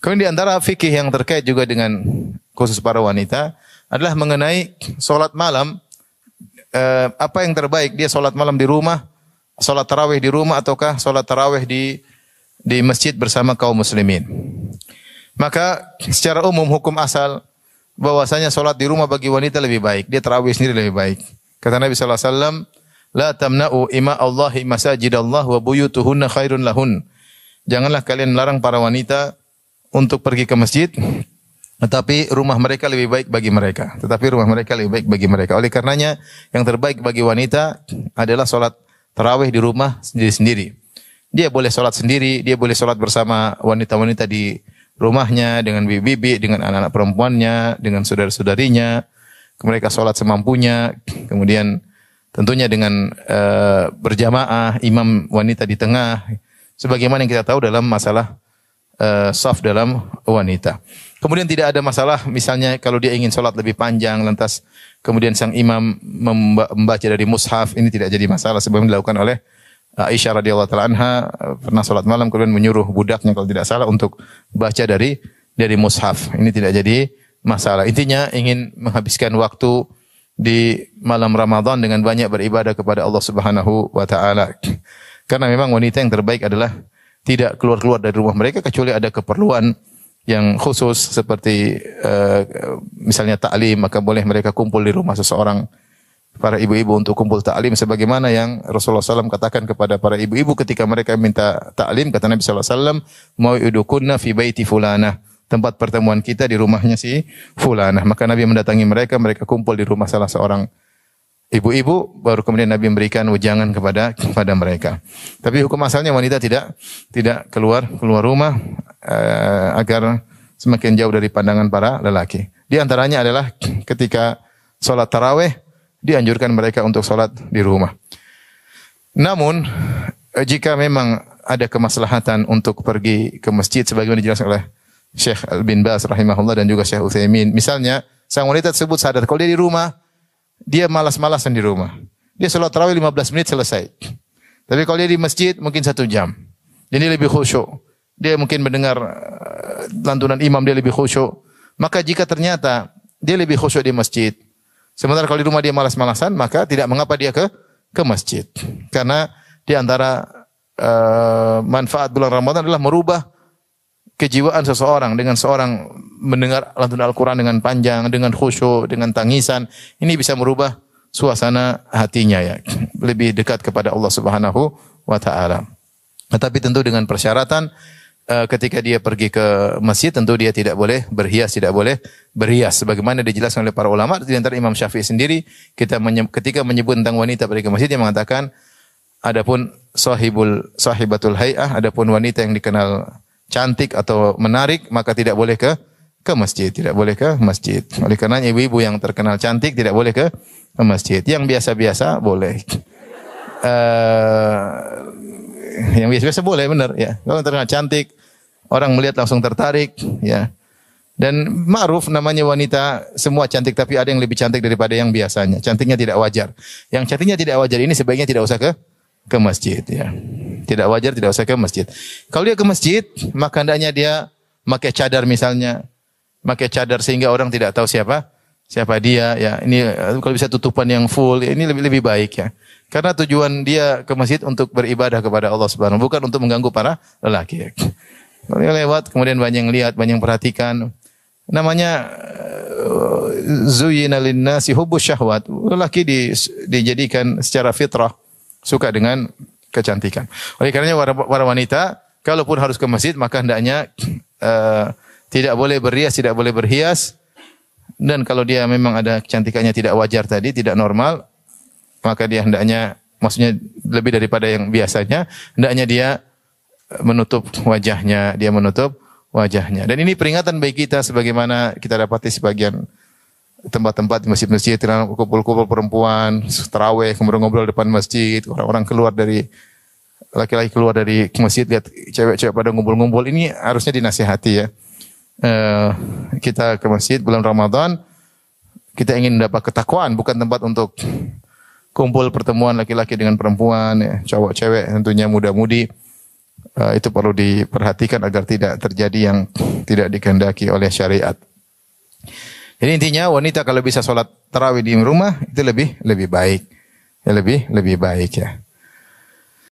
Kemudian di antara fikih yang terkait juga dengan khusus para wanita adalah mengenai solat malam. Apa yang terbaik, dia solat malam di rumah, solat tarawih di rumah, ataukah solat tarawih di masjid bersama kaum muslimin. Maka secara umum hukum asal bahwasanya solat di rumah bagi wanita lebih baik, dia tarawih sendiri lebih baik. Kata Nabi sallallahu alaihi wasallam, la tamna'u ima Allahi masajidallah wa buyutuhunna khairun lahun. Janganlah kalian melarang para wanita untuk pergi ke masjid, tetapi rumah mereka lebih baik bagi mereka. Oleh karenanya yang terbaik bagi wanita adalah solat tarawih di rumah sendiri-sendiri. Dia boleh solat sendiri, dia boleh solat bersama wanita-wanita di rumahnya, dengan bibi-bibi, dengan anak-anak perempuannya, dengan saudara-saudarinya. Mereka solat semampunya. Kemudian tentunya dengan berjamaah, imam wanita di tengah. Sebagaimana yang kita tahu dalam masalah saf dalam wanita. Kemudian tidak ada masalah misalnya kalau dia ingin sholat lebih panjang lantas kemudian sang imam membaca dari mushaf, ini tidak jadi masalah sebagaimana dilakukan oleh Aisyah radhiyallahu taala anha, pernah sholat malam kemudian menyuruh budaknya kalau tidak salah untuk baca dari mushaf. Ini tidak jadi masalah. Intinya ingin menghabiskan waktu di malam Ramadan dengan banyak beribadah kepada Allah Subhanahu wa taala. Karena memang wanita yang terbaik adalah tidak keluar-keluar dari rumah mereka kecuali ada keperluan yang khusus seperti misalnya ta'lim, maka boleh mereka kumpul di rumah seseorang, para ibu-ibu untuk kumpul ta'lim sebagaimana yang Rasulullah SAW katakan kepada para ibu-ibu ketika mereka minta ta'lim. Kata Nabi SAW, mau'idukunna fi baiti fulanah, tempat pertemuan kita di rumahnya si fulanah. Maka Nabi mendatangi mereka, mereka kumpul di rumah salah seorang ibu-ibu, baru kemudian Nabi memberikan wejangan kepada mereka. Tapi hukum asalnya wanita tidak keluar rumah agar semakin jauh dari pandangan para lelaki. Di antaranya adalah ketika sholat tarawih dianjurkan mereka untuk sholat di rumah. Namun jika memang ada kemaslahatan untuk pergi ke masjid sebagaimana dijelaskan oleh Syekh Bin Baz rahimahullah dan juga Syekh Utsaimin, misalnya sang wanita tersebut sadar kalau dia di rumah dia malas-malasan di rumah. Dia sholat tarawih 15 menit selesai. Tapi kalau dia di masjid mungkin 1 jam. Jadi lebih khusyuk. Dia mungkin mendengar lantunan imam, dia lebih khusyuk. Maka jika ternyata dia lebih khusyuk di masjid, sementara kalau di rumah dia malas-malasan, maka tidak mengapa dia ke masjid. Karena di antara manfaat bulan Ramadan adalah merubah kejiwaan seseorang dengan seorang mendengar lantunan Al-Quran dengan panjang, dengan khusyuk, dengan tangisan. Ini bisa merubah suasana hatinya ya, lebih dekat kepada Allah Subhanahu wa taala. Tetapi tentu dengan persyaratan ketika dia pergi ke masjid tentu dia tidak boleh berhias, sebagaimana dijelaskan oleh para ulama. Di antara Imam Syafi'i sendiri ketika menyebut tentang wanita pergi ke masjid dia mengatakan adapun sahibatul hay'ah, adapun wanita yang dikenal cantik atau menarik maka tidak boleh ke masjid, Oleh karena ibu-ibu yang terkenal cantik tidak boleh ke masjid. Yang biasa-biasa boleh. Yang biasa-biasa boleh, benar ya. Kalau terkenal cantik, orang melihat langsung tertarik ya. Dan ma'ruf namanya wanita semua cantik, tapi ada yang lebih cantik daripada yang biasanya. Cantiknya tidak wajar. Yang cantiknya tidak wajar ini sebaiknya tidak usah ke masjid ya. Tidak wajar, tidak usah ke masjid. Kalau dia ke masjid, maka hendaknya dia pakai cadar misalnya. Pakai cadar sehingga orang tidak tahu siapa dia ya. Ini kalau bisa tutupan yang full, ini lebih baik ya. Karena tujuan dia ke masjid untuk beribadah kepada Allah Subhanahu, bukan untuk mengganggu para lelaki. Kalau dia lewat kemudian banyak yang lihat, banyak yang perhatikan. Namanya zuyyina lin-nasi hubbus syahwat. Lelaki dijadikan secara fitrah suka dengan kecantikan. Oleh karenanya para wanita kalaupun harus ke masjid maka hendaknya tidak boleh berhias, tidak boleh berhias. Dan kalau dia memang ada kecantikannya tidak wajar tadi, tidak normal, maka dia hendaknya, maksudnya lebih daripada yang biasanya, hendaknya dia menutup wajahnya, Dan ini peringatan bagi kita sebagaimana kita dapati sebagian tempat-tempat di masjid-masjid, kumpul-kumpul perempuan, tarawih, ngobrol-ngobrol depan masjid, orang-orang laki-laki keluar dari masjid, lihat cewek-cewek pada ngumpul-ngumpul, ini harusnya dinasihati ya. Kita ke masjid bulan Ramadan, kita ingin mendapat ketakwaan, bukan tempat untuk kumpul pertemuan laki-laki dengan perempuan, ya, cowok cewek tentunya muda-mudi. Itu perlu diperhatikan agar tidak terjadi yang tidak dikehendaki oleh syariat. Jadi intinya wanita kalau bisa sholat tarawih di rumah itu lebih baik. Ya, lebih baik ya.